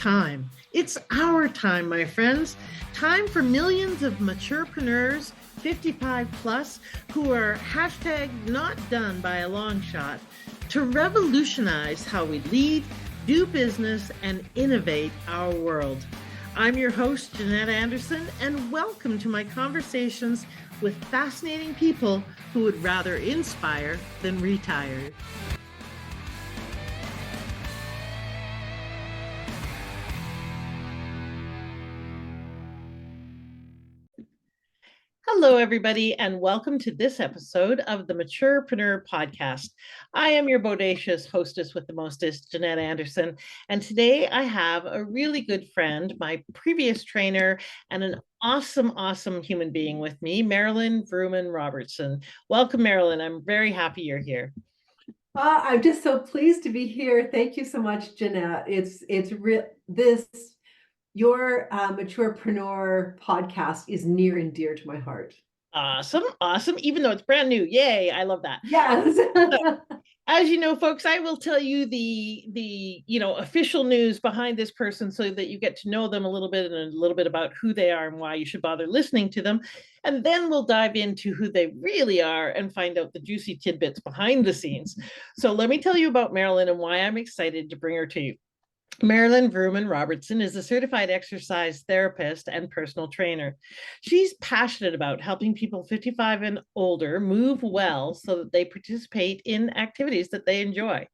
time. It's our time, my friends. Time for millions of maturepreneurs, 55 plus, who are hashtag not done by a long shot, to revolutionize how we lead, do business, and innovate our world. I'm your host, Jeanette Anderson, and welcome to my conversations with fascinating people who would rather inspire than retire. Hello, everybody, and welcome to this episode of the Maturepreneur Podcast. I am your bodacious hostess with the mostest, Jeanette Anderson, and today I have a really good friend, my previous trainer, and an awesome human being with me, Marilyn Vrooman-Robertson. Welcome, Marilyn. I'm very happy you're here. I'm just so pleased to be here. Thank you so much, Jeanette. It's real. Your Maturepreneur podcast is near and dear to my heart. Awesome. Even though it's brand new. Yay, I love that. Yes. So, as you know, folks, I will tell you the official news behind this person so that you get to know them a little bit and a little bit about who they are and why you should bother listening to them. And then we'll dive into who they really are and find out the juicy tidbits behind the scenes. So let me tell you about Marilyn and why I'm excited to bring her to you. Marilyn Vrooman-Robertson is a certified exercise therapist and personal trainer. She's passionate about helping people 55 and older move well so that they participate in activities that they enjoy.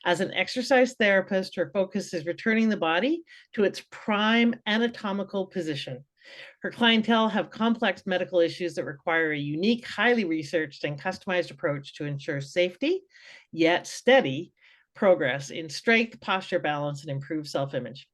As an exercise therapist, her focus is returning the body to its prime anatomical position. Her clientele have complex medical issues that require a unique, highly researched and customized approach to ensure safety, yet steady progress in strength, posture, balance, and improved self-image.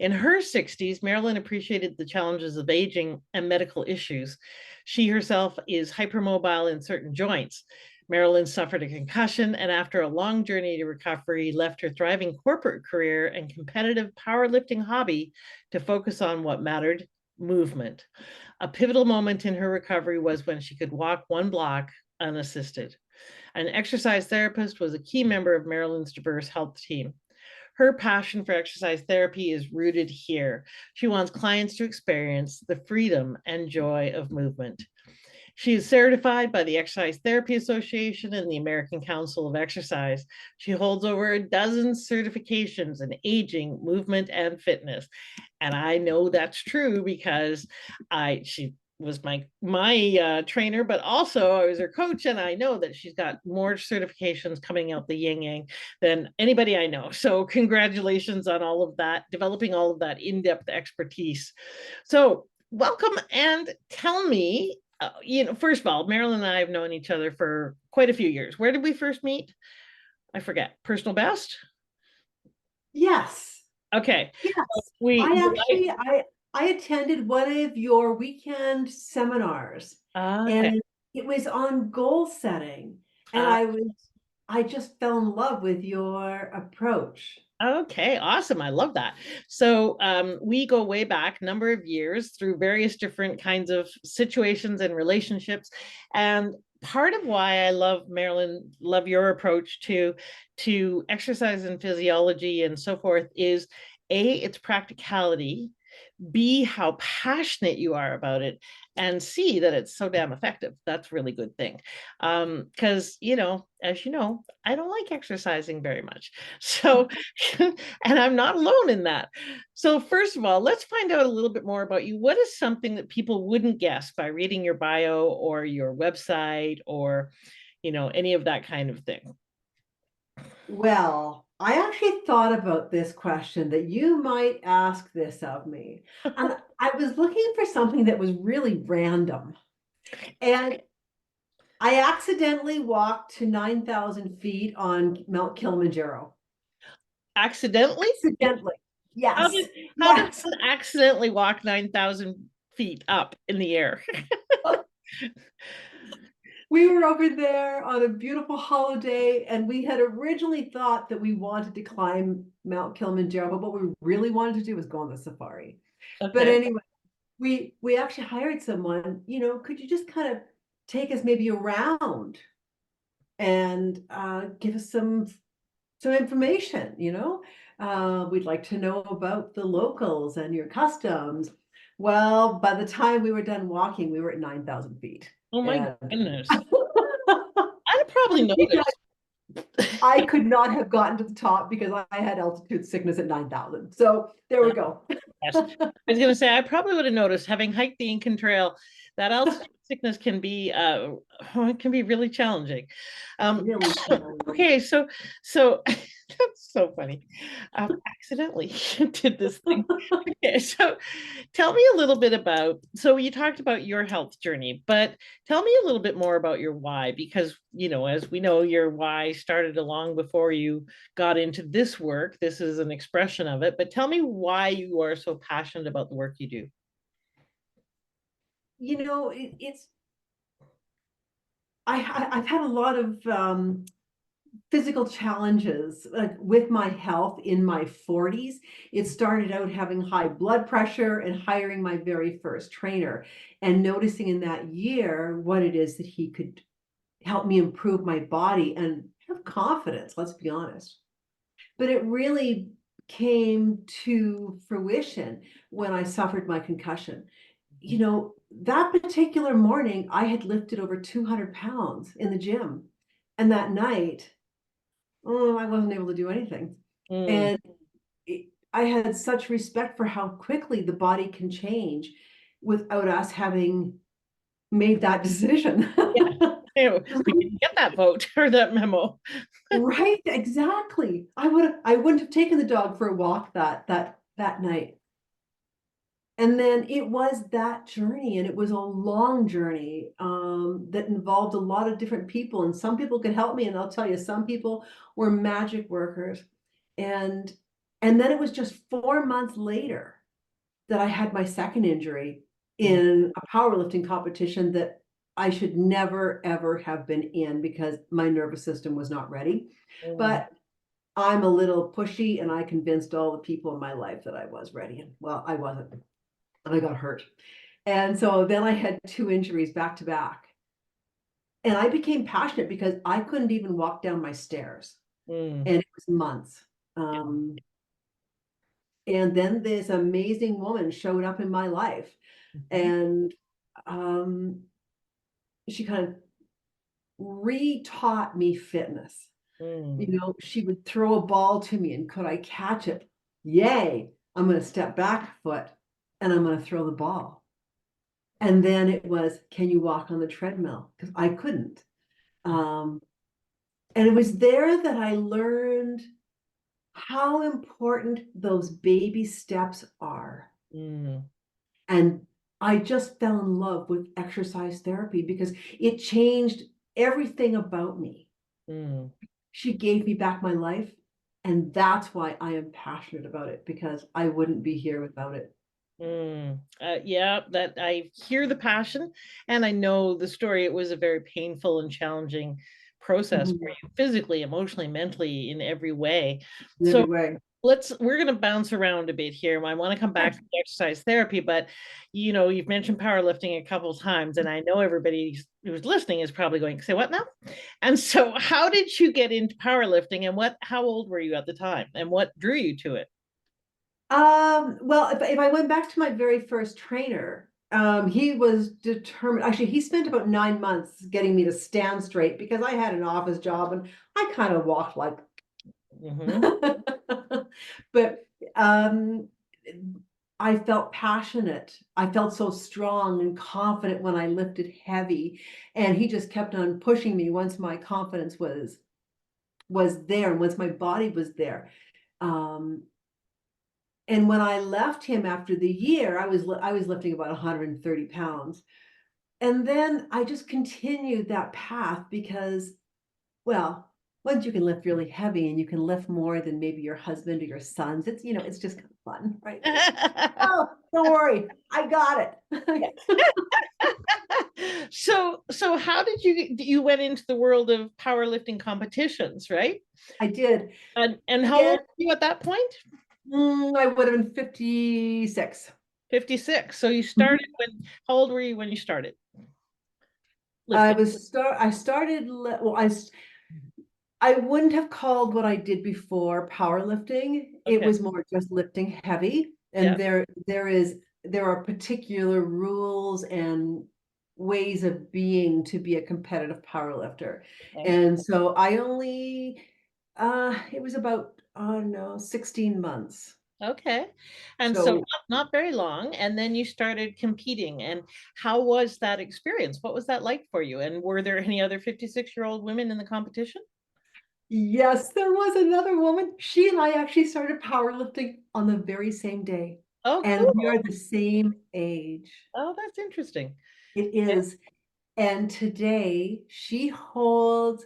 In her 60s, Marilyn appreciated the challenges of aging and medical issues. She herself is hypermobile in certain joints. Marilyn suffered a concussion and after a long journey to recovery, left her thriving corporate career and competitive powerlifting hobby to focus on what mattered, movement. A pivotal moment in her recovery was when she could walk one block unassisted. An exercise therapist was a key member of Marilyn's diverse health team. Her passion for exercise therapy is rooted here. She wants clients to experience the freedom and joy of movement. She is certified by the Exercise Therapy Association and the American Council of Exercise. She holds over a dozen certifications in aging, movement, and fitness. And I know that's true because she was my trainer, but also I was her coach, and I know that she's got more certifications coming out the yin yang than anybody I know. So congratulations on all of that, developing all of that in-depth expertise. So welcome, and tell me, first of all, Marilyn and I have known each other for quite a few years. Where did we first meet? I forget. Personal best? Yes. Okay. Yes. I attended one of your weekend seminars, Okay. and it was on goal setting, and I just fell in love with your approach. Okay, awesome. I love that. So we go way back a number of years through various different kinds of situations and relationships. And part of why I love, Marilyn, love your approach to exercise and physiology and so forth is A, its practicality, B, how passionate you are about it, and C, that it's so damn effective. That's a really good thing. Because, as you know, I don't like exercising very much. So, and I'm not alone in that. So first of all, let's find out a little bit more about you. What is something that people wouldn't guess by reading your bio or your website or, any of that kind of thing? Well, I actually thought about this question that you might ask this of me. And I was looking for something that was really random. And I accidentally walked to 9,000 feet on Mount Kilimanjaro. Accidentally? Accidentally. Yes. How did someone accidentally walk 9,000 feet up in the air? We were over there on a beautiful holiday, and we had originally thought that we wanted to climb Mount Kilimanjaro, but what we really wanted to do was go on the safari. Okay. But anyway, we actually hired someone, could you just kind of take us maybe around and give us some information, We'd like to know about the locals and your customs. Well, by the time we were done walking, we were at 9,000 feet. Oh my And goodness. I'd probably noticed. I could not have gotten to the top because I had altitude sickness at 9,000. So there we go. Yes. I was going to say, I probably would have noticed, having hiked the Incan Trail, that altitude sickness it can be really challenging. Really challenging. Okay, so that's so funny. Accidentally did this thing. Okay, so tell me a little bit about, so you talked about your health journey, but tell me a little bit more about your why, because, as we know, your why started long before you got into this work. This is an expression of it, but tell me why you are so passionate about the work you do. It's I've had a lot of physical challenges with my health in my 40s. It started out having high blood pressure and hiring my very first trainer and noticing in that year what it is that he could help me improve my body and have confidence, let's be honest. But it really came to fruition when I suffered my concussion. That particular morning, I had lifted over 200 pounds in the gym. And that night, I wasn't able to do anything. Mm. And I had such respect for how quickly the body can change without us having made that decision. Yeah. We didn't get that vote or that memo. Right, exactly. I wouldn't have taken the dog for a walk that night. And then it was that journey, and it was a long journey that involved a lot of different people. And some people could help me, and I'll tell you, some people were magic workers. And and then it was just 4 months later that I had my second injury in a powerlifting competition that I should never ever have been in because my nervous system was not ready. Mm. But I'm a little pushy, and I convinced all the people in my life that I was ready. And well, I wasn't, and I got hurt. And so then I had two injuries back to back. And I became passionate because I couldn't even walk down my stairs. Mm. And it was months. Um, and then this amazing woman showed up in my life. Mhm. And um, she kind of re-taught me fitness. Mm. She would throw a ball to me, and could I catch it? Yay. I'm going to step back a foot and I'm going to throw the ball. And then it was, can you walk on the treadmill? Because I couldn't. Um, and it was there that I learned how important those baby steps are. Mm. And I just fell in love with exercise therapy because it changed everything about me. Mm. She gave me back my life. And that's why I am passionate about it, because I wouldn't be here without it. Mm. Yeah, that I hear the passion, and I know the story. It was a very painful and challenging process for Mhm. you, physically, emotionally, mentally, in every way. In every So way. we're going to bounce around a bit here. I want to come back Sure. to exercise therapy, but you've mentioned powerlifting a couple of times, and I know everybody who's listening is probably going, say what now? And so how did you get into powerlifting, and how old were you at the time, and what drew you to it? Well, if I went back to my very first trainer, he was determined. Actually, he spent about 9 months getting me to stand straight because I had an office job and I kind of walked like. Mm-hmm. But um, I felt passionate. I felt so strong and confident when I lifted heavy, and he just kept on pushing me once my confidence was there, and once my body was there. Um, and when I left him after the year, I was lifting about 130 pounds. And then I just continued that path because, well, once you can lift really heavy and you can lift more than maybe your husband or your sons, it's just kind of fun, right? Oh, don't worry, I got it. So how did you went into the world of powerlifting competitions, right? I did. And how old And were you at that point? I would have been 56. 56. So you Mhm. started how old were you when you started I lifting? was start. I started. Well, I wouldn't have called what I did before powerlifting. It Okay. was more just lifting heavy. Yeah. And there are particular rules and ways of being to be a competitive powerlifter. Okay. And so I only it was about, oh no, 16 months. Okay. And so So not very long, and then you started competing. And how was that experience? What was that like for you? And were there any other 56-year-old women in the competition? yes, there was another woman. She and I actually started powerlifting on the very same day. Oh, And we cool. are the same age. Oh, that's interesting. It Yeah. is. And today she holds,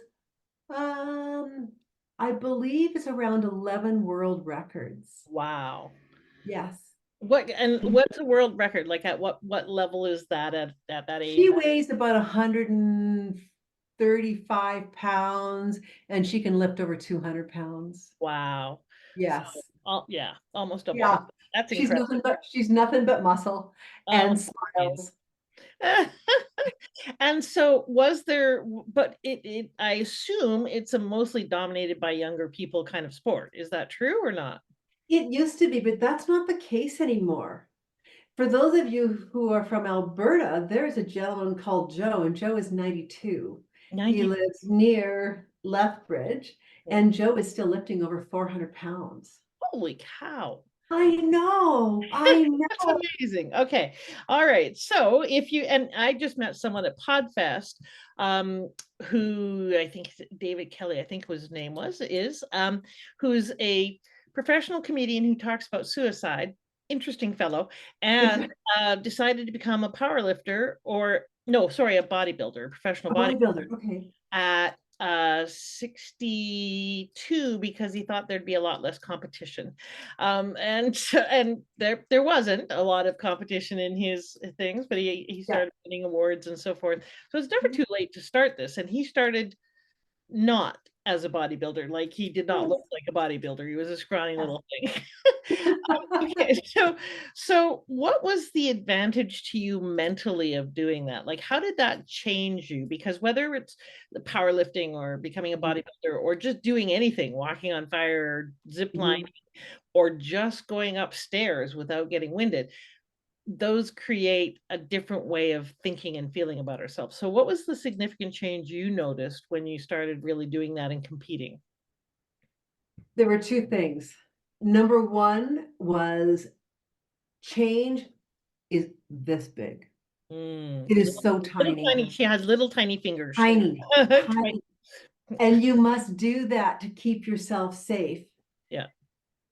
I believe it's around 11 world records. Wow. Yes. What's a world record? Like at what level is that at that age? She weighs about 135 pounds and she can lift over 200 pounds. Wow. So, Yes. yeah, almost double. Yeah. That's incredible. She's nothing but muscle Oh, and yeah. smiles. And so was there, but I assume it's a mostly dominated by younger people kind of sport. Is that true or not? It used to be, but that's not the case anymore. For those of you who are from Alberta, there's a gentleman called Joe, and Joe is 92. He 90. lives near Lethbridge, and Joe is still lifting over 400 pounds. Holy cow. I That's know. amazing. Okay. All right. So if you, and I just met someone at Podfest, who I think David Kelly, I think his name who's a professional comedian who talks about suicide, interesting fellow, and decided to become a power lifter or no, sorry, a bodybuilder, professional A bodybuilder bodybuilder. Okay. at 62 because he thought there'd be a lot less competition. And there wasn't a lot of competition in his things, but he Yeah. started winning awards and so forth. So it's never too late to start this. And he started not as a bodybuilder. Like he did not look Yes. like a bodybuilder. He was a scrawny Yes. little thing. Okay, so what was the advantage to you mentally of doing that? Like, how did that change you? Because whether it's the powerlifting or becoming a bodybuilder or just doing anything, walking on fire, or zip lining, Mhm. or just going upstairs without getting winded, those create a different way of thinking and feeling about ourselves. So, what was the significant change you noticed when you started really doing that and competing? There were two things. Number one was change is this big. Mm, It is little, so little tiny, tiny, she has little tiny fingers. tiny, tiny. And you must do that to keep yourself safe. Yeah.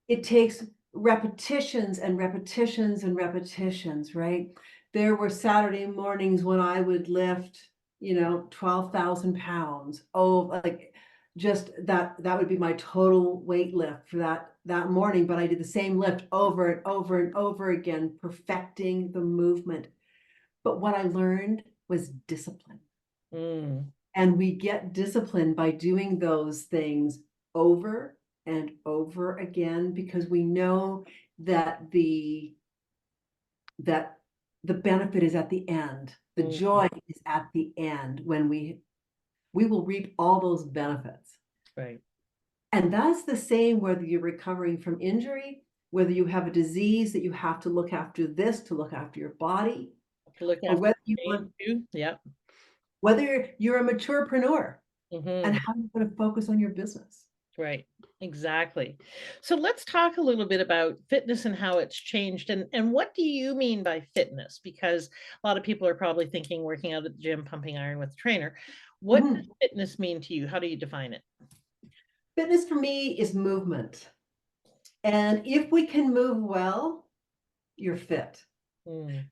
It takes repetitions and repetitions and repetitions, right? There were Saturday mornings when I would lift, 12,000 pounds. Oh, like just that would be my total weight lift for that morning. But I did the same lift over and over and over again, perfecting the movement. But what I learned was discipline. Mm, And we get discipline by doing those things over and over again because we know that that the benefit is at the end. The mm, joy is at the end when we will reap all those benefits. right. And that's the same whether you're recovering from injury, whether you have a disease that you have to look after this to look after your body, To look or after whether you the want brain too. Yeah. whether you're a maturepreneur and Hmm. how you're going to focus on your business. Right. Exactly. So let's talk a little bit about fitness and how it's changed. And what do you mean by fitness? Because a lot of people are probably thinking working out at the gym, pumping iron with a trainer. What does Mhm. fitness mean to you? How do you define it? Fitness for me is movement. And if we can move well, you're fit. Mm,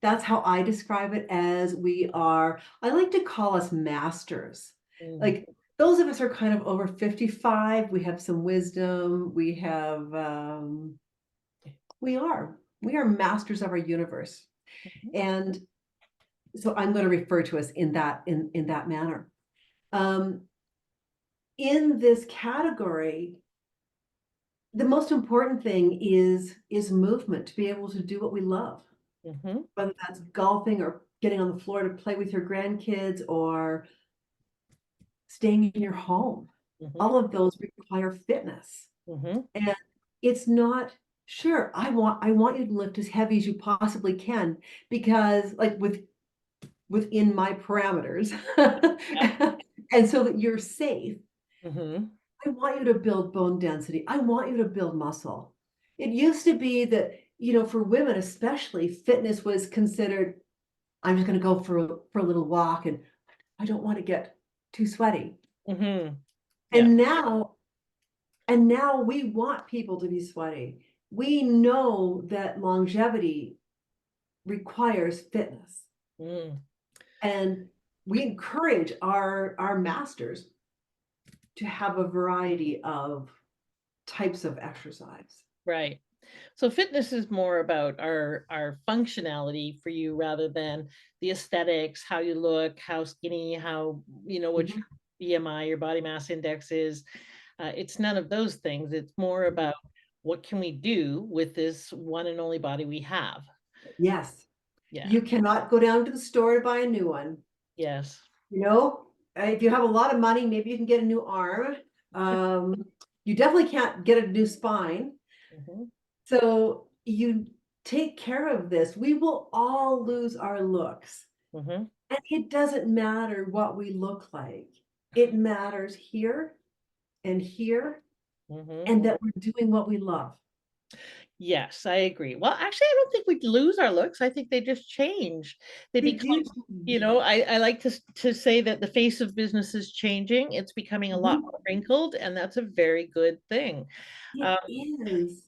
That's how I describe it as I like to call us masters. mm, Like those of us are kind of over 55, we have some wisdom, we are masters of our universe. mhm, And so I'm going to refer to us in that manner. Um, in this category, the most important thing is movement to be able to do what we love, mhm, whether that's golfing or getting on the floor to play with your grandkids or staying in your home. all of those require fitness. Mm-hmm. And it's not, sure, I want you to lift as heavy as you possibly can, because like within my parameters, Yep. and so that you're safe. Mm-hmm. I want you to build bone density. I want you to build muscle. It used to be that, for women especially, fitness was considered, I'm just going to go for a little walk and I don't want to get too sweaty. Mm-hmm. Yeah. And now, we want people to be sweaty. We know that longevity requires fitness. Mm. And we encourage our masters to have a variety of types of exercise. Right. So fitness is more about our functionality for you rather than the aesthetics, how you look, how skinny, how, what Mhm. your BMI, your body mass index is. It's none of those things. It's more about what can we do with this one and only body we have. Yes. Yeah. You cannot go down to the store to buy a new one. Yes. If you have a lot of money, maybe you can get a new arm. Um, you definitely can't get a new spine. Mm-hmm. So you take care of this. We will all lose our looks. Mm-hmm. And it doesn't matter what we look like. It matters here and here, Mm-hmm. and that we're doing what we love. Yes, I agree. Well, actually, I don't think we lose our looks. I think they just change. They They become, do change. I like to say that the face of business is changing. It's becoming a lot Mhm. more wrinkled, and that's a very good thing. It Um, is.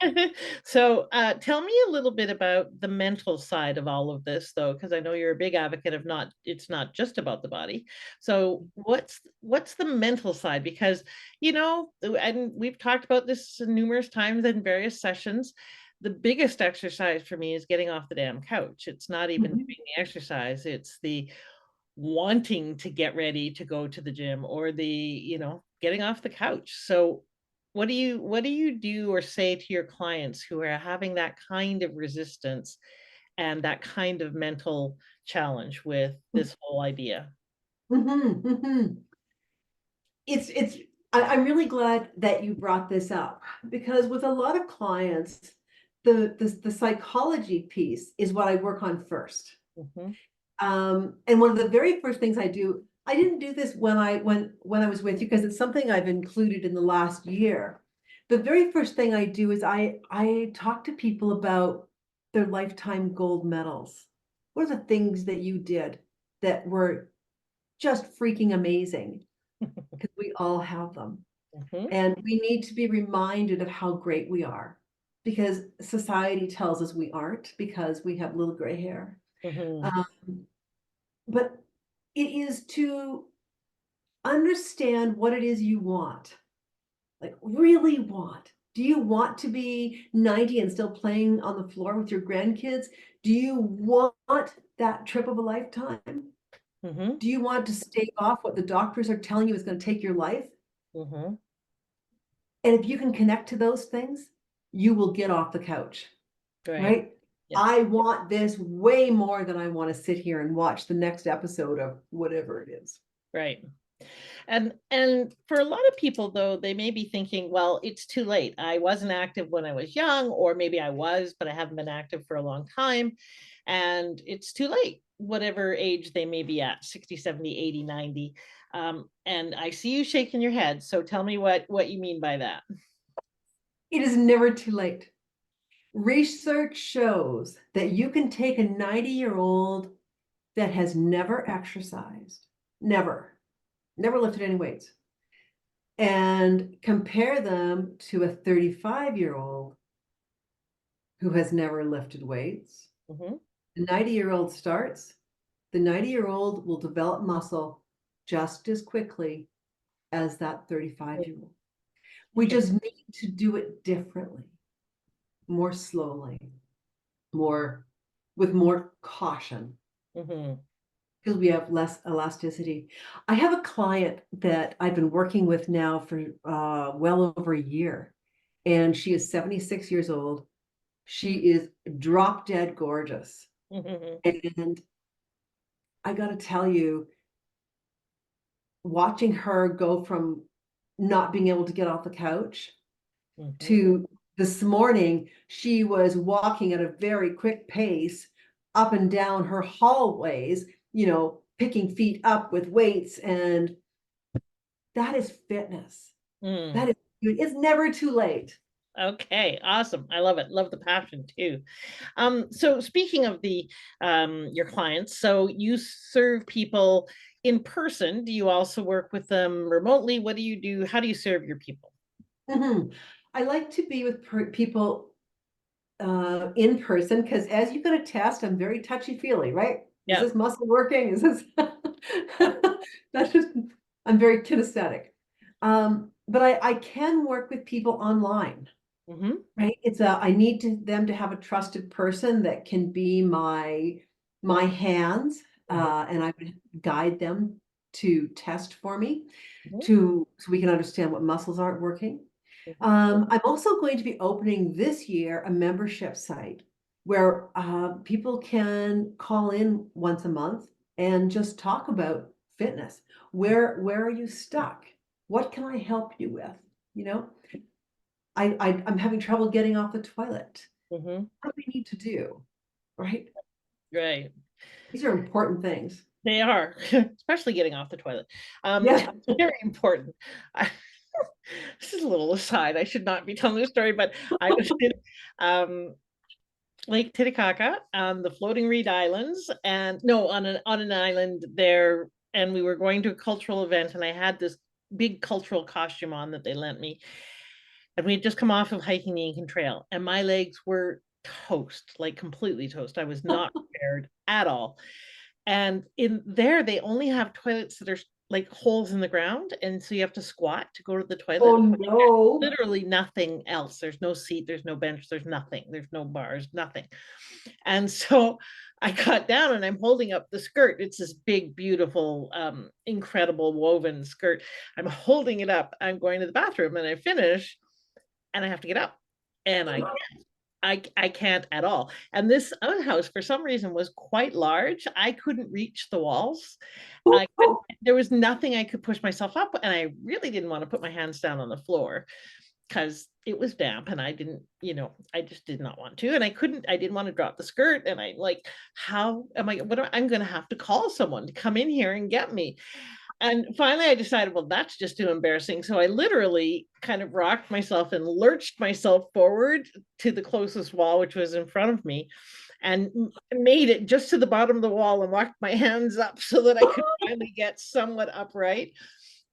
so, tell me a little bit about the mental side of all of this, though, because I know you're a big advocate of it's not just about the body. So, what's the mental side? Because, and we've talked about this numerous times in various sessions. The biggest exercise for me is getting off the damn couch. It's not even Mhm. doing the exercise, it's the wanting to get ready to go to the gym or getting off the couch. So what do you do or say to your clients who are having that kind of resistance and that kind of mental challenge with this whole idea? Mhm, mhm. I'm really glad that you brought this up, because with a lot of clients, the psychology piece is what I work on first. Mhm, And one of the very first things I do, I didn't do this when I was with you, because it's something I've included in the last year. The very first thing I do is I talk to people about their lifetime gold medals. What are the things that you did that were just freaking amazing? Because we all have them. mhm, And we need to be reminded of how great we are, because society tells us we aren't, because we have little gray hair. mhm, Um, but it is to understand what it is you want, like really want. Do you want to be 90 and still playing on the floor with your grandkids? Do you want that trip of a lifetime? mhm, Do you want to stave off what the doctors are telling you is going to take your life? mhm. And if you can connect to those things, you will get off the couch, Right. right? Yeah. I want this way more than I want to sit here and watch the next episode of whatever it is. Right. And for a lot of people though, they may be thinking, well, it's too late. I wasn't active when I was young, or maybe I was, but I haven't been active for a long time. And it's too late, whatever age they may be at, 60, 70, 80, 90. And I see you shaking your head. So tell me what you mean by that. It is never too late. Research shows that you can take a 90-year-old that has never exercised, never lifted any weights, and compare them to a 35-year-old who has never lifted weights. Mhm, The 90-year-old starts, the 90-year-old will develop muscle just as quickly as that 35-year-old. We mhm, just need to do it differently, more slowly, more with more caution, mhm, because we have less elasticity. I have a client that I've been working with now for well over a year, and she is 76 years old. She is drop dead gorgeous. mhm, And I got to tell you, watching her go from not being able to get off the couch Mhm. to this morning, she was walking at a very quick pace up and down her hallways, picking feet up with weights. And that is fitness. Mm. That is good. It's never too late. Okay, awesome. I love it. Love the passion too. So speaking of the your clients, so you serve people in person. Do you also work with them remotely? What do you do? How do you serve your people? Mhm. I like to be with people in person because as you can attest, I'm very touchy-feely, right? Is Yeah. this muscle working? Is this that's just I'm very kinesthetic. But I can work with people online, Hmm. right? I need them to have a trusted person that can be my hands, and I would guide them to test for me Hmm. so we can understand what muscles aren't working. I'm also going to be opening this year a membership site where people can call in once a month and just talk about fitness. Where are you stuck? What can I help you with? You know, I'm having trouble getting off the toilet. Hmm. What do we need to do? Right? Right. These are important things. They are, especially getting off the toilet. Yeah. Very important. I, this is a little aside. I should not be telling this story, but I was in um, Lake Titicaca on the Floating Reed Islands, and no, on an island there, and we were going to a cultural event, and I had this big cultural costume on that they lent me, and we had just come off of hiking the Incan Trail, and my legs were toast, like completely toast. I was not prepared at all. And in there, they only have toilets that are like holes in the ground. And so you have to squat to go to the Oh toilet. no. Literally nothing else. There's no seat, there's no bench, there's nothing, there's no bars, nothing. And so I got down and I'm holding up the skirt. It's this big, beautiful, incredible woven skirt. I'm holding it up. I'm going to the bathroom and I finish and I have to get up. And I can't at all. And this outhouse, for some reason, was quite large. I couldn't reach the walls. I couldn't, there was nothing I could push myself up, and I really didn't want to put my hands down on the floor because it was damp and I didn't, I just did not want to. And I didn't want to drop the skirt. And I like, how am I, what am, I'm going to have to call someone to come in here and get me. And finally, I decided, well, that's just too embarrassing. So I literally kind of rocked myself and lurched myself forward to the closest wall, which was in front of me, and made it just to the bottom of the wall and walked my hands up so that I could finally get somewhat upright.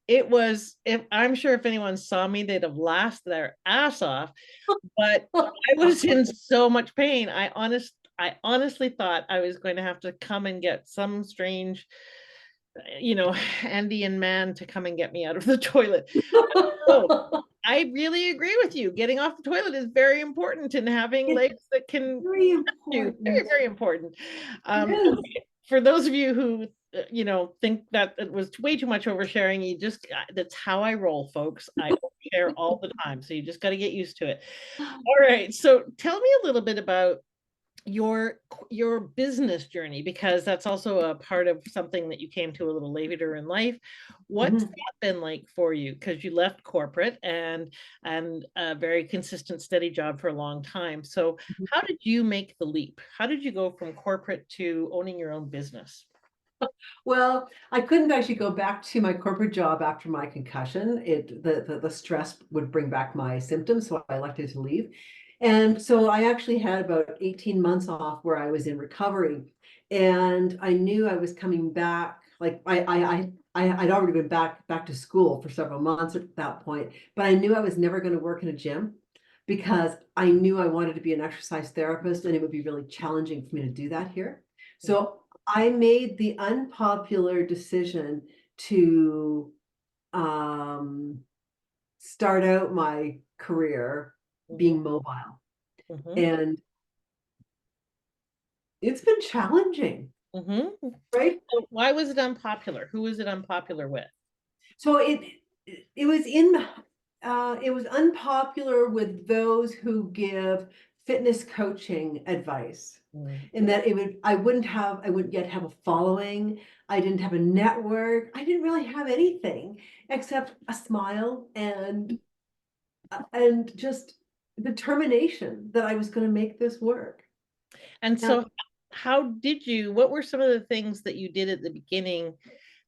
It was, if I'm sure if anyone saw me, they'd have laughed their ass off. But I was in so much pain. I honestly thought I was going to have to come and get some strange Andean man to come and get me out of the toilet. So I really agree with you. Getting off the toilet is very important, and having It's legs that can very do very, important. very important. It Um, is. for those of you who think that it was way too much oversharing, you just that's how I roll, folks. I share all the time, so you just got to get used to it. All right, so tell me a little bit about your your business journey, because that's also a part of something that you came to a little later in life. What's Mhm. that been like for you, because you left corporate and a very consistent steady job for a long time? So how did you make the leap? How did you go from corporate to owning your own business? Well, I couldn't actually go back to my corporate job after my concussion. The stress would bring back my symptoms, so I elected to leave. And so I actually had about 18 months off where I was in recovery. And I knew I was coming back. Like I'd already been back to school for several months at that point, but I knew I was never going to work in a gym because I knew I wanted to be an exercise therapist and it would be really challenging for me to do that here. Mhm. So I made the unpopular decision to um, start out my career Mhm. being mobile. Mhm. And it's been challenging, Mhm. right? So why was it unpopular? Who was it unpopular with? So it was unpopular with those who give fitness coaching advice, Mm. in that I wouldn't yet have a following. I didn't have a network. I didn't really have anything except a smile and just determination that I was going to make this work. And And so what were some of the things that you did at the beginning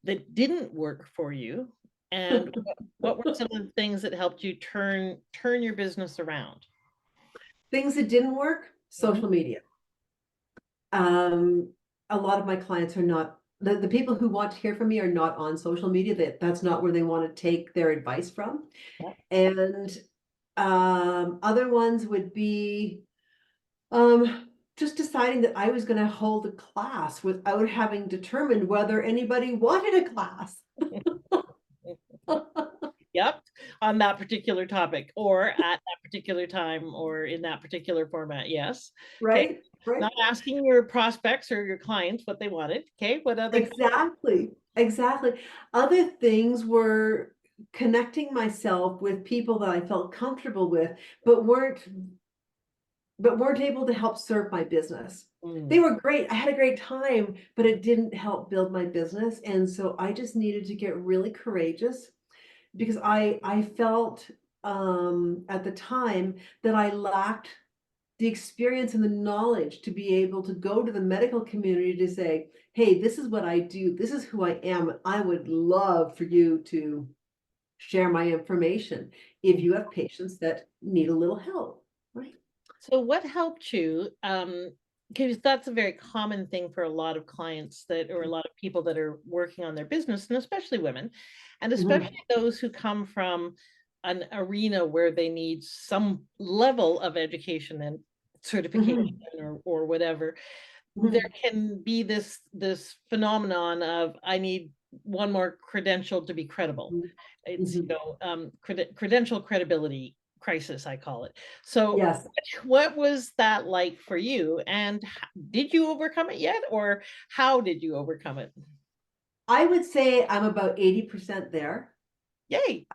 that didn't work for you? And what were some of the things that helped you turn your business around? things that didn't work, Mhm. social media. Um, a lot of my clients are not, the people who want to hear from me are not on social media. That's not where they want to take their advice from. Yeah. And other ones would be um, just deciding that I was going to hold a class without having determined whether anybody wanted a class. Yep, on that particular topic or at that particular time or in that particular format. Yes. Okay. Right? Right? Not asking your prospects or your clients what they wanted. Okay. What other? Exactly. Exactly. Other things were connecting myself with people that I felt comfortable with, but weren't able to help serve my business. They Mm, were great. I had a great time, but it didn't help build my business. And so I just needed to get really courageous because I felt at the time that I lacked the experience and the knowledge to be able to go to the medical community to say, hey, this is what I do, this is who I am. I would love for you to share my information if mm. you have patients that need a little help, right? So what helped you? Because that's a very common thing for a lot of clients that, or a lot of people that are working on their business, and especially women, and especially Mhm, those who come from an arena where they need some level of education and certification mhm, or whatever. There mhm, can be this phenomenon of I need one more credential to be credible. mhm, It's mhm. credential credibility crisis, I call it. So Yes, what was that like for you, and did you overcome it yet, or how did you overcome it? I would say I'm about 80% there. Yay.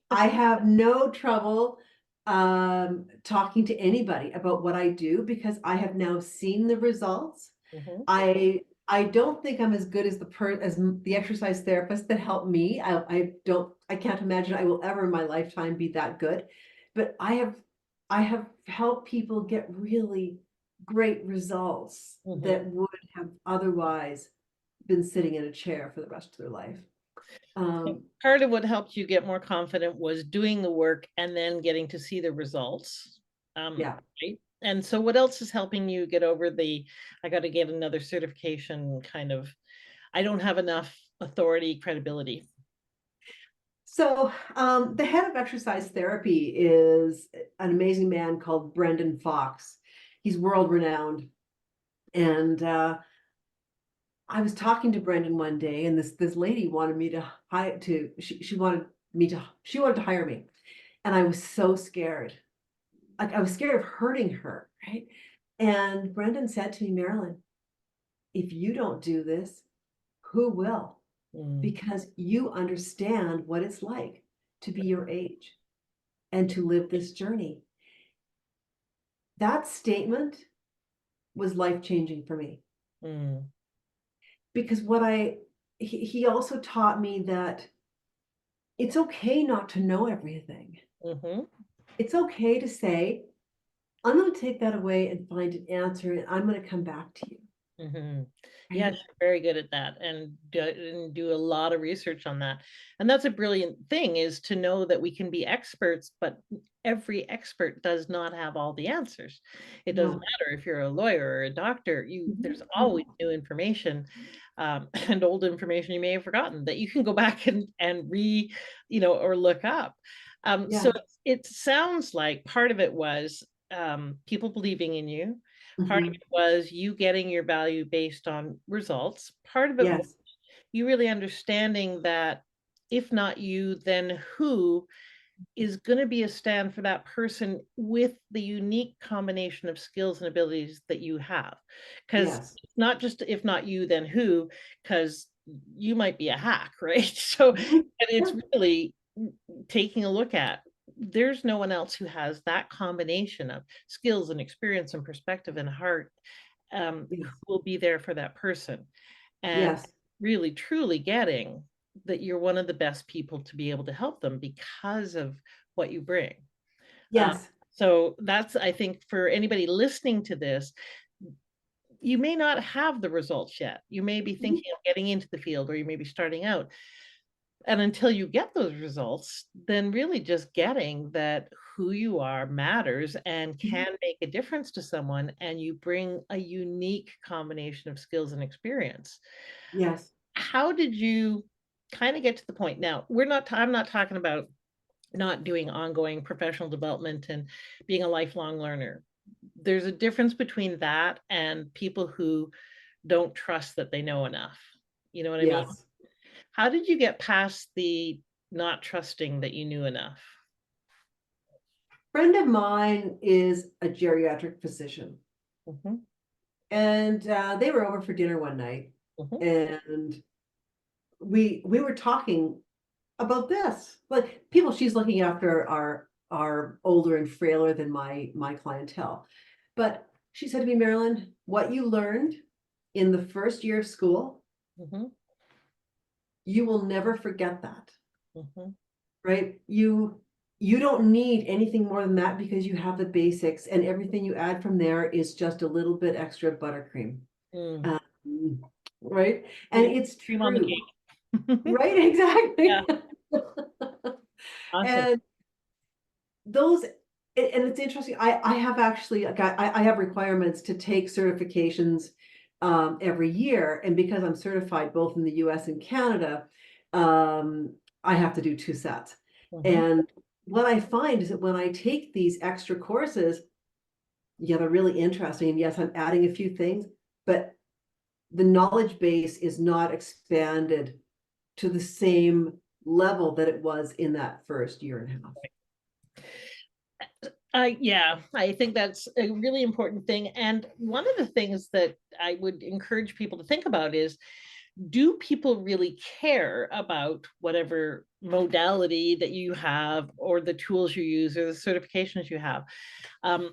I have no trouble talking to anybody about what I do because I have now seen the results. Mhm. I don't think I'm as good as the exercise therapist that helped me. I can't imagine I will ever in my lifetime be that good. But I have helped people get really great results Mhm. that would have otherwise been sitting in a chair for the rest of their life. Um, Part of what helped you get more confident was doing the work and then getting to see the results. yeah. Right? And so what else is helping you get over the I got to get another certification kind of I don't have enough authority, credibility. So, the head of exercise therapy is an amazing man called Brendan Fox. He's world renowned. And I was talking to Brendan one day, and this lady wanted me to hire to she wanted to hire me, and I was so scared. Like I was scared of hurting her, right? And Brendan said to me, Marilyn, if you don't do this, who will? Mm, Because you understand what it's like to be your age and to live this journey. That statement was life changing for me mm, because he also taught me that it's okay not to know everything. mhm. It's okay to say, I'm going to take that away and find an answer and I'm going to come back to you. Mhm. Yes, Right? you're very good at that and do a lot of research on that. And that's a brilliant thing is to know that we can be experts, but every expert does not have all the answers. It doesn't No. matter if you're a lawyer or a doctor, there's Mhm, always mhm. new information and old information you may have forgotten that you can go back and or look up. So Yeah. it sounds like part of it was people believing in you. Part of Mhm. it was you getting your value based on results. Part of it was Yes. you really understanding that if not you, then who is going to be a stand for that person with the unique combination of skills and abilities that you have. Because Yes. it's not just if not you, then who, because you might be a hack, right? So, and Mhm. it's Yeah. really taking a look at there's no one else who has that combination of skills and experience and perspective and heart, who Yes. will be there for that person. And Yes. really truly getting that you're one of the best people to be able to help them because of what you bring. Uh, Yes. so that's, I think, for anybody listening to this, you may not have the results yet. You may be Mhm. thinking of getting into the field, or you may be starting out. And until you get those results, then really just getting that who you are matters and Mhm. can make a difference to someone, and you bring a unique combination of skills and experience. Yes. How did you kind of get to the point? Now, I'm not talking about not doing ongoing professional development and being a lifelong learner. There's a difference between that and people who don't trust that they know enough. You know what I mean? Yes. How did you get past the not trusting that you knew enough? Friend of mine is a geriatric physician, Mhm, and they were over for dinner one night, mhm, and we were talking about this. Like, people she's looking after are older and frailer than my clientele. But she said to me, Marilyn, what you learned in the first year of school, mhm, you will never forget that, mhm, right? You don't need anything more than that because you have the basics, and everything you add from there is just a little bit extra buttercream. mm. Um, right? And Little it's cream on the true, cake. right? Yeah, Exactly. awesome. And those, and it's interesting, I have actually, like, I have requirements to take certifications every year, and because I'm certified both in the US and Canada, um, I have to do 2 sets. Mhm, And what I find is that when I take these extra courses, yeah, they're really interesting, and yes, I'm adding a few things, but the knowledge base is not expanded to the same level that it was in that first year and a half. yeah, I think that's a really important thing. And one of the things that I would encourage people to think about is, do people really care about whatever modality that you have, or the tools you use, or the certifications you have? Um,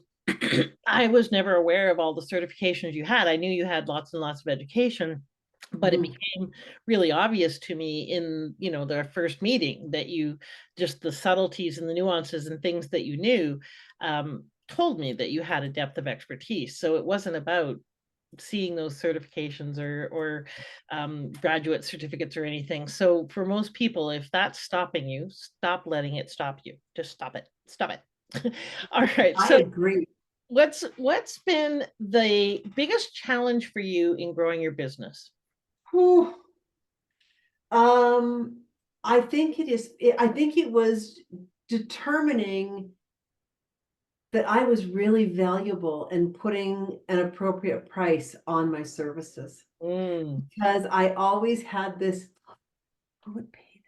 I was never aware of all the certifications you had. I knew you had lots and lots of education, but it Mhm. became really obvious to me in, their first meeting, that you just the subtleties and the nuances and things that you knew, told me that you had a depth of expertise. So it wasn't about seeing those certifications or graduate certificates or anything. So for most people, if that's stopping you, stop letting it stop you. Just stop it. Stop it. All right. I So agree. what's been the biggest challenge for you in growing your business? Whew. Um, I think it was determining that I was really valuable and putting an appropriate price on my services. Mm, Because I always had this, who would pay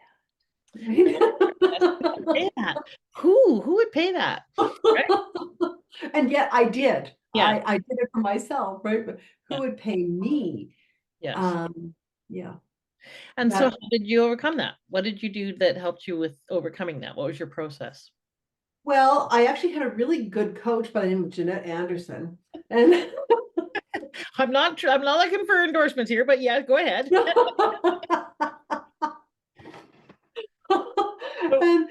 yes, who would that? pay that? Who would pay that? Right? And yet I did. Yeah. I did it for myself, right? But who Yeah. would pay me? Yes. Um, yeah, And so how that did you overcome that? What did you do that helped you with overcoming that? What was your process? well, I actually had a really good coach by the name of Jeanette Anderson. And I'm not looking for endorsements here, but yeah, go ahead. So and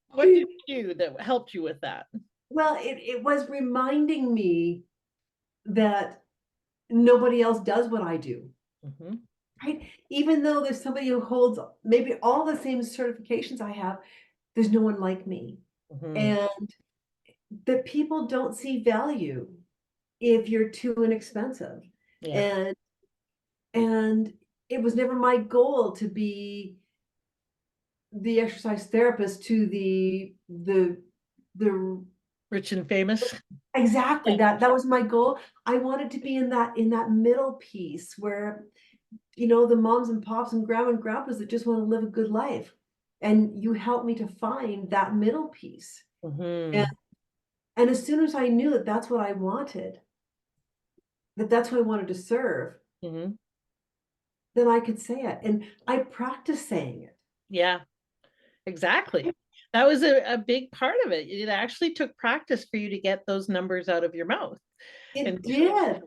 what did you do that helped you with that? well, it was reminding me that nobody else does what I do, Mhm, right? Even though there's somebody who holds maybe all the same certifications I have, there's no one like me. mhm. And that people don't see value if you're too inexpensive. Yeah. And and it was never my goal to be the exercise therapist to the Rich and famous. exactly, Yeah. that was my goal. I wanted to be in that middle piece where, the moms and pops and grandma and grandpas that just want to live a good life. And you helped me to find that middle piece. And Mhm, and as soon as I knew that that's what I wanted, that that's what I wanted to serve, mhm. then I could say it. And I practiced saying it. Yeah, exactly. That was a big part of it. It actually took practice for you to get those numbers out of your mouth. It And did.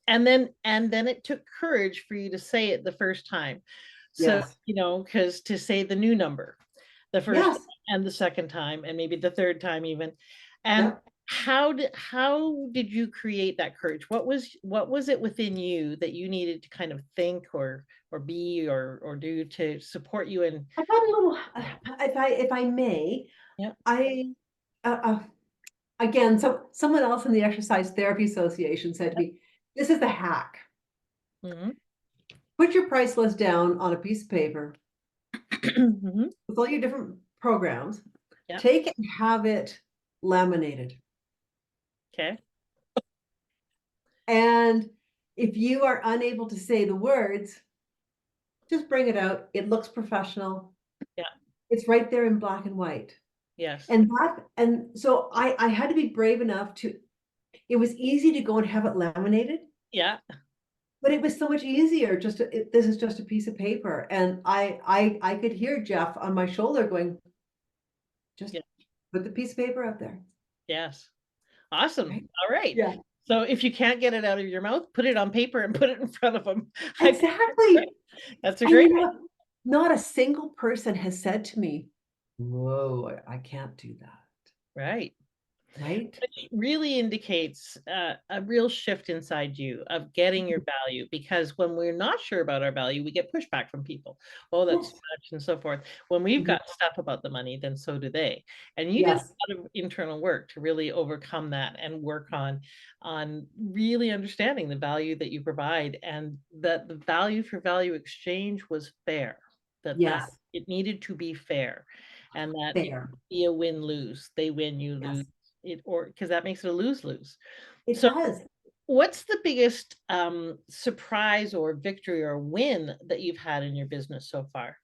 and then it took courage for you to say it the first time. So, Yes. because to say the new number the first Yes. and the second time and maybe the third time even. And Yep. how did you create that courage? What was it within you that you needed to kind of think or be or do to support you in? I got a little, if I may, Yeah. I, again, someone else in the Exercise Therapy Association said to me, this is the hack. Mhm. Put your price list down on a piece of paper Mhm. with all your different programs, Yeah. take it and have it laminated. Okay. And if you are unable to say the words, just bring it out. It looks professional. Yeah. It's right there in black and white. Yes. And so I had to be brave enough to, it was easy to go and have it laminated, Yeah. but it was so much easier just to, this is just a piece of paper. And I could hear Jeff on my shoulder going, just Yeah. put the piece of paper out there. Yes. Awesome. Right? All right. Yeah, So if you can't get it out of your mouth, put it on paper and put it in front of them. exactly. That's a And great you know what? Not a single person has said to me, whoa, I can't do that. right. Right? Which really indicates a real shift inside you of getting your value, because when we're not sure about our value, we get pushback from people. Oh, that's too Yes. much and so forth. When we've Mhm. got stuff about the money, then so do they. And you did Yes. a lot of internal work to really overcome that and work on really understanding the value that you provide, and that the value for value exchange was fair. That Yes. it needed to be fair, and that it Fair. would be a win-lose. They win, you lose Yes. it, or because that makes it a lose-lose. It So does. what's the biggest surprise or victory or win that you've had in your business so far?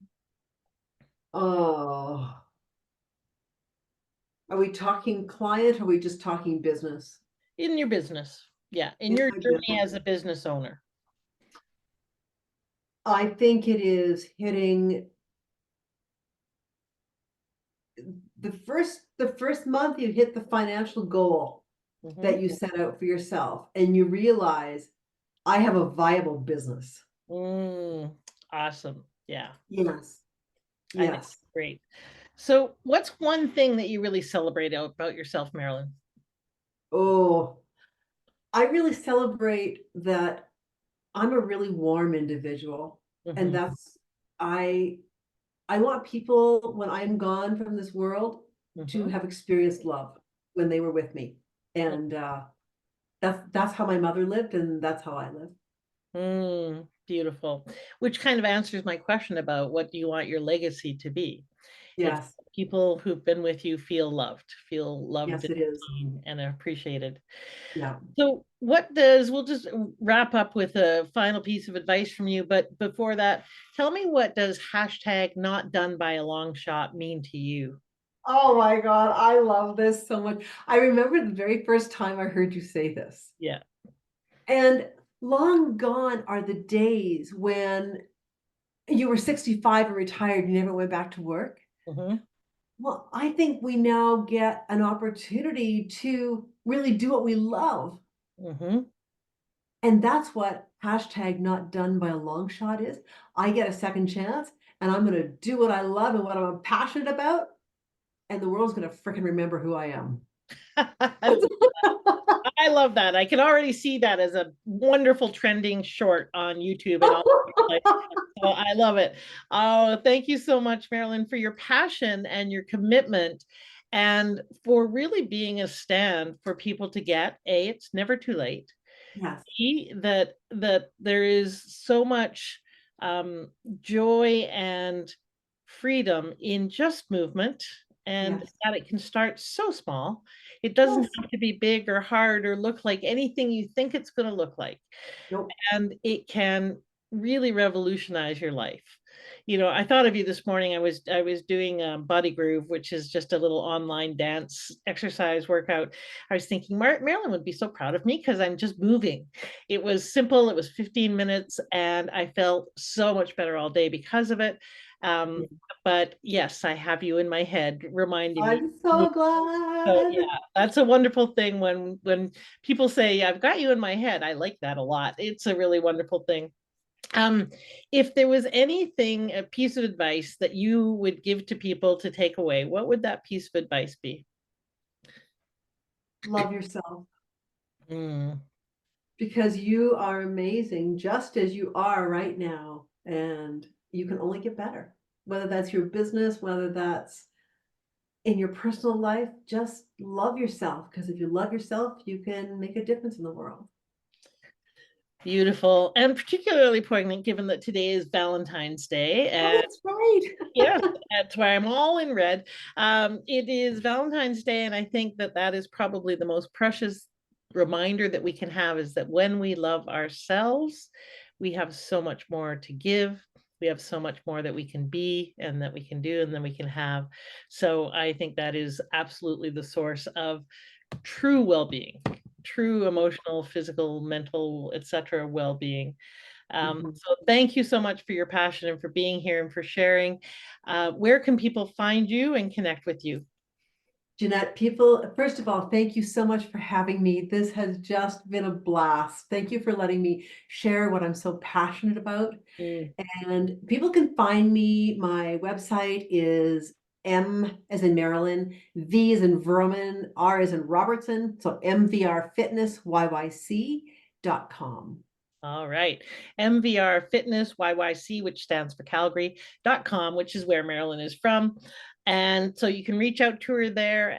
Oh, are we talking client or are we just talking business? In your business, yeah, in In your my journey business. as a business owner. I think it is hitting the first month you hit the financial goal Hmm. that you set out for yourself and you realize I have a viable business. Mm, awesome. Yeah, Yes. I think Yes. it's great. So what's one thing that you really celebrate about yourself, Marilyn? Oh, I really celebrate that I'm a really warm individual. And Hmm. that's I I want people when I'm gone from this world to Hmm. have experienced love when they were with me. And that's how my mother lived and that's how I live. Mm, beautiful. Which kind of answers my question about what do you want your legacy to be? It's Yes. people who've been with you feel loved Yes, it is. and appreciated. Yeah. So we'll just wrap up with a final piece of advice from you, but before that, tell me, what does hashtag not done by a long shot mean to you? Oh my God, I love this so much. I remember the very first time I heard you say this. Yeah. And long gone are the days when you were 65 and retired, you never went back to work. Hmm. Well, I think we now get an opportunity to really do what we love. Hmm. And that's what hashtag not done by a long shot is. I get a second chance and I'm going to do what I love and what I'm passionate about. And the world's going to freaking remember who I am. I love that. I can already see that as a wonderful trending short on YouTube and all. So I love it. Oh, thank you so much, Marilyn, for your passion and your commitment, and for really being a stand for people to get it's never too late. Yes, That there is so much joy and freedom in just movement, and yes, that it can start so small. It doesn't yes. have to be big or hard or look like anything you think it's going to look like, Nope. and it can really revolutionize your life. I thought of you this morning. I was doing Body Groove, which is just a little online dance exercise workout. I was thinking Marilyn would be so proud of me because I'm just moving. It was simple. It was 15 minutes, and I felt so much better all day because of it. But yes, I have you in my head reminding me. I'm so So glad. yeah, that's a wonderful thing when people say, I've got you in my head. I like that a lot. It's a really wonderful thing. Um, if there was anything, a piece of advice that you would give to people to take away, what would that piece of advice be? Love yourself Mm, because you are amazing just as you are right now. And you can only get better, whether that's your business, whether that's in your personal life. Just love yourself, because if you love yourself, you can make a difference in the world. beautiful, and particularly poignant given that today is Valentine's Day. Oh, And that's right. yeah, that's why I'm all in red. It is Valentine's Day, and I think that that is probably the most precious reminder that we can have, is that when we love ourselves, we have so much more to give. We have so much more that we can be and that we can do and then we can have. So I think that is absolutely the source of true well-being, true emotional, physical, mental, etc. well-being. Mhm. So thank you so much for your passion and for being here and for sharing. Where can people find you and connect with you? Jeanette, people, first of all, thank you so much for having me. This has just been a blast. Thank you for letting me share what I'm so passionate about. Mm. And people can find me. My website is M as in Marilyn, V as in Vrooman, R as in Robertson. So MVR Fitness, YYC.com. All right. MVR Fitness, YYC, which stands for Calgary.com, which is where Marilyn is from. And so you can reach out to her there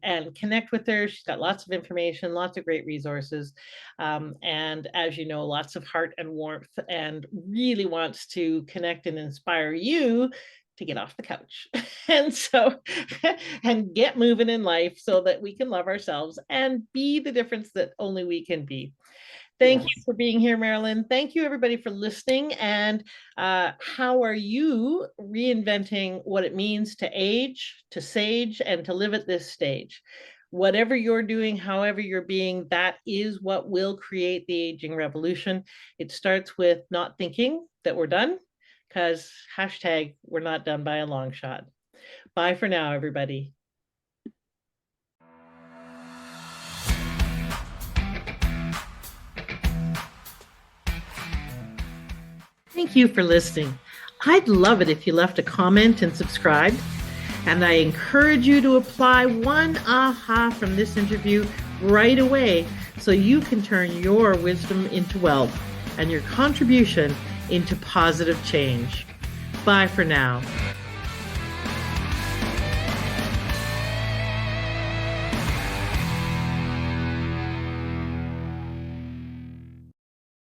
and connect with her. She's got lots of information, lots of great resources. And as you know, lots of heart and warmth, and really wants to connect and inspire you to get off the couch and so and get moving in life so that we can love ourselves and be the difference that only we can be. Thank you Yes. for being here, Marilyn. Thank you, everybody, for listening. And how are you reinventing what it means to age, to sage, and to live at this stage? Whatever you're doing, however you're being, that is what will create the aging revolution. It starts with not thinking that we're done, because hashtag we're not done by a long shot. Bye for now, everybody. Thank you for listening. I'd love it if you left a comment and subscribed. And I encourage you to apply one aha from this interview right away so you can turn your wisdom into wealth and your contribution into positive change. Bye for now.